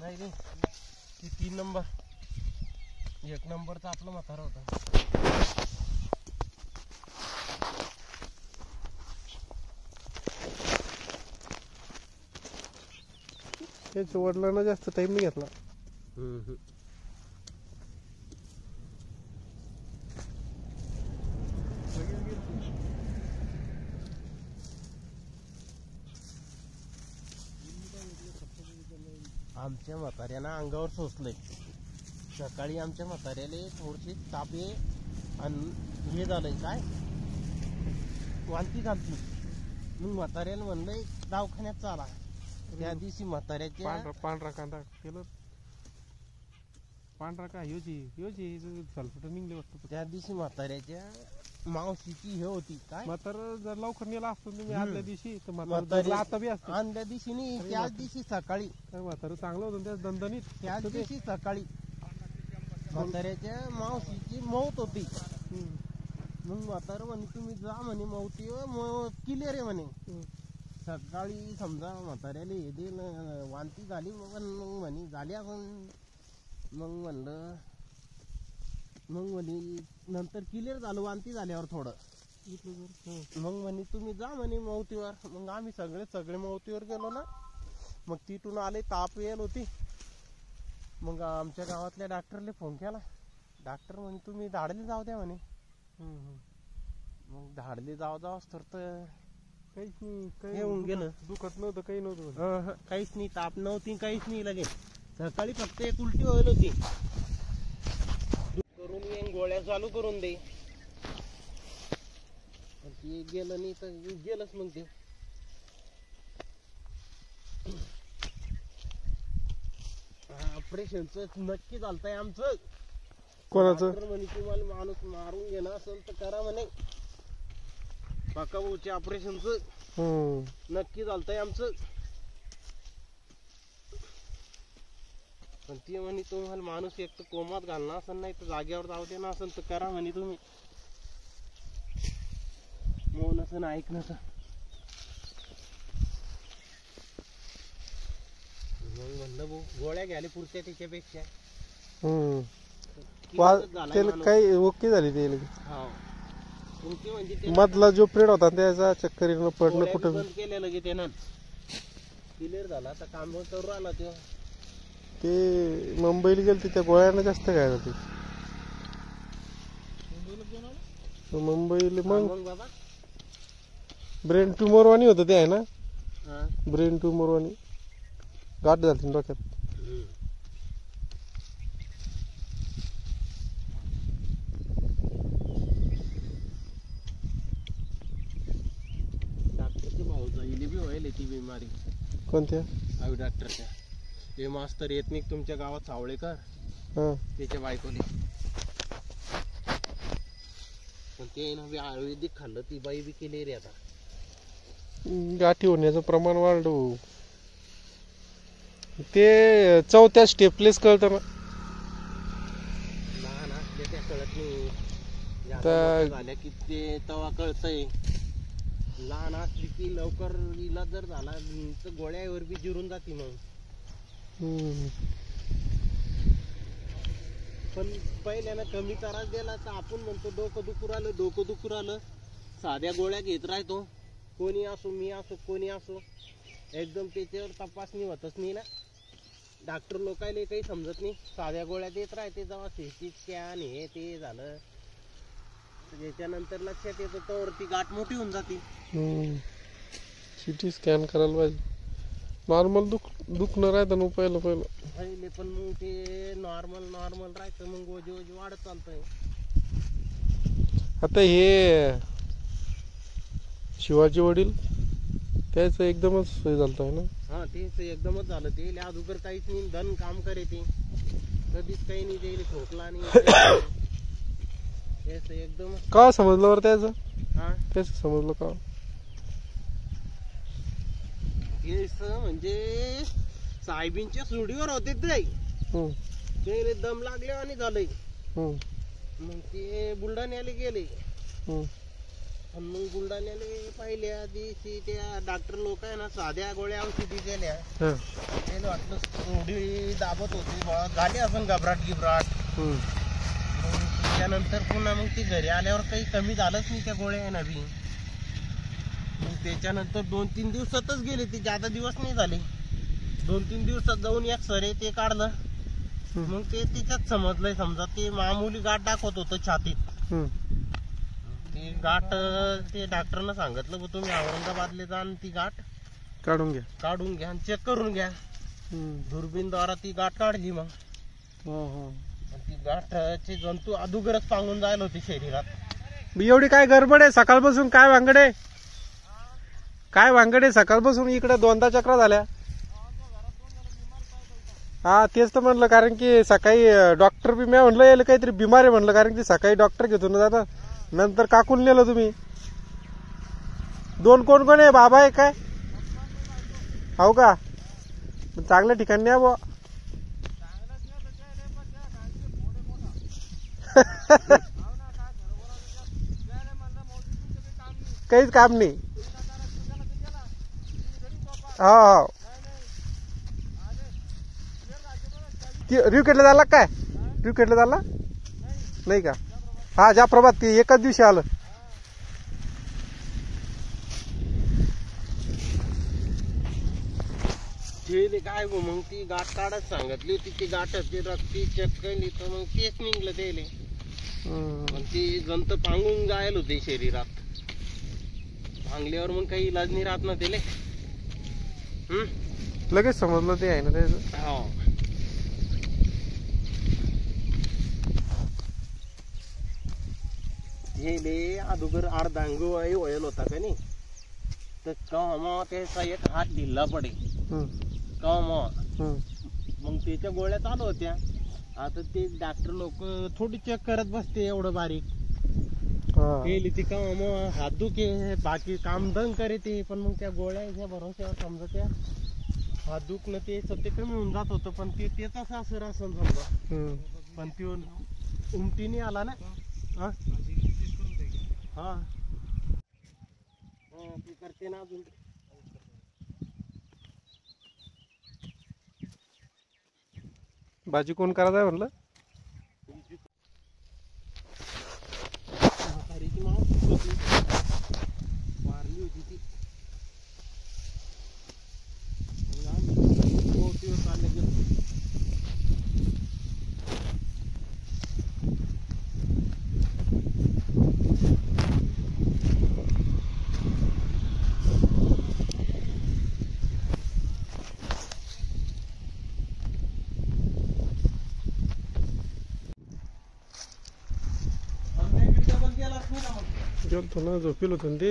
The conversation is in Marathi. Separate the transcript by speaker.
Speaker 1: नाही रे, ती 3 नंबर 1 नंबरचा आपला म्हातारा होता.
Speaker 2: त्याच्या वडिलांना जास्त टाइम नाही घेतला.
Speaker 1: आमच्या म्हाताऱ्यानं अंगावर सोसलंय. सकाळी आमच्या म्हाताऱ्याला थोडीशी तापे आणि हे झालंय, काय वांती झालती. मग म्हाताऱ्याला म्हणलंय दवाखान्यात चाला. त्या दिवशी म्हाताऱ्याच्या
Speaker 2: पांढरा कांदा केलं, पांढरा का योजी सल्फेट निघले वाटतं.
Speaker 1: त्या दिवशी म्हाताऱ्याच्या मावशीची हे होती, काय
Speaker 2: म्हातारा जर लवकर नेला असतो तुम्ही आदल्या दिवशी तर म्हातारा आता बी असतं.
Speaker 1: आदल्या दिवशी नाही, त्याच दिवशी सकाळी.
Speaker 2: म्हातारा चांगलं होतं त्याच दणदणीत.
Speaker 1: त्याच दिवशी सकाळी म्हाताऱ्याच्या मावशीची मौत होती. मग म्हातारा म्हणे तुम्ही जा म्हणे मौती क्लिअर आहे म्हणे. सकाळी समजा म्हाताऱ्याला हे दे वांती झाली, मग म्हणे झाल्या. मग म्हणलं, मग म्हणे नंतर क्लिअर झालं वांती झाल्यावर थोडं. मग म्हणे तुम्ही जा म्हणे मौतीवर. मग आम्ही सगळे मौतीवर गेलो ना. मग तिथून आले, ताप येल होती. मग आमच्या गावातल्या डॉक्टरला फोन केला. डॉक्टर म्हणे तुम्ही धाडले जाऊ द्या म्हणे. मग धाडले जाऊ तर
Speaker 2: काहीच नाही, काही
Speaker 1: येऊन गेलं.
Speaker 2: दुखत नव्हतं, काही नव्हतं.
Speaker 1: काहीच नाही, ताप नव्हती, काहीच नाही. लगेच सकाळी फक्त एक उलटी होईल होती. करून येईन गोळ्या चालू करून दे. ते गेलं नाही तर गेलंच. मग ते ऑपरेशनच नक्की झालतंय आमचं.
Speaker 2: कोणाचं?
Speaker 1: म्हणे तुम्हाला माणूस मारून घेणं असेल तर करा म्हणे. काकाभाऊच्या ऑपरेशनच नक्की झालतंय आमचं. पण ती म्हणे तुम्हाला माणूस एक तर कोमात घालणं असेल, नाही तर जागेवर जाऊ दे ना असेल तर करा म्हणे तुम्ही. मौन असं ऐकणं तर मग म्हणलं भाऊ गोळ्या घ्यायला पुरत्या त्याच्यापेक्षा.
Speaker 2: त्याला काही ओके झाली ते.
Speaker 1: तुमची म्हणजे
Speaker 2: मधला जो पिरियड होता त्याचा चक्करीनं पडणं कुठं
Speaker 1: बंद केलेलं की त्यानं क्लिअर झाला. आता काम करू आला तो.
Speaker 2: ते मुंबईला गेले त्या गोळ्यानं जास्त काय होते मुंबईला. मग
Speaker 1: बाबा
Speaker 2: ब्रेन ट्युमर वाणी होतं ते आहे ना. ब्रेन ट्युमर वाणी गाठ झाली डोक्यात.
Speaker 1: डॉक्टरचे भाऊ जाईल बी व्हायला ती बिमारी.
Speaker 2: कोणत्या?
Speaker 1: आवी डॉक्टरच्या. हे मास्तर येत नाही तुमच्या गावात सावळेकर, त्याच्या बायकोले. पण ते ना बी आयुर्वेदिक खाल्लं, ती बाई बी केली रे. आता
Speaker 2: गाठी होण्याचं प्रमाण वाढलं. ते 4थ्या स्टेपलेस कळतं ना.
Speaker 1: लहान असले त्या कळत नाही, झाल्या की ते तवा कळतंय. लहान असली की लवकर इलाज जर झाला तर गोळ्यावर बी जिरून जाते. मग पण पहिल्यानं कमी त्रास दिला तर आपण म्हणतो डोकं दुखू राहिलं, साध्या गोळ्या घेत राहतो. कोणी असो, मी असो, कोणी असो, एकदम त्याच्यावर तपासणी होतच नाही ना. डॉक्टर लोकांना काही समजत नाही, साध्या गोळ्या देत राहते. जेव्हा सीटी स्कॅन हे ते झालं त्याच्यानंतर लक्षात येतं तर ती गाठ मोठी होऊन जाते.
Speaker 2: सीटी स्कॅन करायला पाहिजे. नॉर्मल दुखणं राहतं ना पहिले.
Speaker 1: पण मग ते नॉर्मल राहतं. मग ओजी वाढत चालतंय.
Speaker 2: आता हे शिवाजी वडील त्याच एकदमच झालं आहे ना.
Speaker 1: तेच एकदमच झालं. ते अगोदर काहीच नाही, धन काम करे ते कधीच काही नाही. ते ठोकला नाही. एकदम
Speaker 2: का समजलं बरं त्याच समजलं का?
Speaker 1: म्हणजे साहेबींच्या सुडीवर होते ते दम लागले आणि झालंय. मग ते बुलढाण्याला गेले. पण मग बुलढाण्याला पहिल्या दिवशी त्या डॉक्टर लोक आहे ना साध्या गोळ्या औषधी दिल्या.
Speaker 2: हं.
Speaker 1: त्याला वाटलं थोडी दाबत होती बा, झाली असं घबराट गिबराट.
Speaker 2: हं.
Speaker 1: त्यानंतर पुन्हा मग ती घरी आल्यावर काही कमी झालंच नाही त्या गोळ्या आहे ना बी. मग त्याच्यानंतर 2-3 दिवसातच गेले, ते जादा दिवस नाही झाले. 2-3 दिवसात जाऊन एक सरे ते काढलं. मग ते तिच्यात समजलंय, समजा ते मामूली गाठ दाखवत होतं छातीत.
Speaker 2: हं.
Speaker 1: ती गाठ ते डॉक्टरनं सांगितलं की तुम्ही औरंगाबादला जा आणि ती गाठ
Speaker 2: काढून घ्या
Speaker 1: आणि चेक करून घ्या. दुर्बीनद्वारा ती गाठ काढली. मग ती गाठचे जंतू अदुगरच पांगून जायला होते शरीरात.
Speaker 2: एवढी काय गडबड आहे सकाळपासून? काय वांगडे सकाळपासून इकडे 2दा चक्रा झाल्या. हा तेच तर म्हणलं, कारण की सकाळी डॉक्टर बी मी म्हणलं यायला काहीतरी बिमार आहे म्हणलं, कारण की सकाळी डॉक्टर घेतो ना जाता, नंतर काकून नेलं तुम्ही. 2 कोण आहे? बाबा आहे काय? हो का? चांगल्या ठिकाणी न्या बुवा. काहीच काम नाही. हो रिवकेटला झाला काय? रिवकेटला झाला नाही का? हा जाप्रभात ते एकाच दिवशी आलं.
Speaker 1: काय गो, मग ती गाठ काढत सांगितली होती. ती गाठ ती रक्ती चेक केली तर मग तेच निघलं त्याले. ती जंत पांगून जायला होते शरीरात. पांगल्यावर मग काही इलाज नाही राहत ना त्याले.
Speaker 2: लगेच समजलं ते आहे ना त्याचं.
Speaker 1: हो. हे अगोदर अर्धांग वयल होता का नाही, तर कवा त्याचा एक हात ढिल्ला पडे. कवा मग त्याच्या गोळ्या चालू होत्या. आता ते डॉक्टर लोक थोडी चेक करत बसते एवढं बारीक. केली ती कवा मग हात दुखे, बाकी काम दंग करे ते. पण मग त्या गोळ्याच्या भरोश्यावर समजा त्या हात दुखणं ते सध्या कमी होऊन जात होतं. पण ते त्याचाच असर असं समजा. पण ते उमटीने आला ना. हा ती करते ना अजून.
Speaker 2: भाजी कोण करायचं आहे म्हणलं?
Speaker 1: वारली होती ती.
Speaker 2: गेलतो ना, झोपेल होतो ते.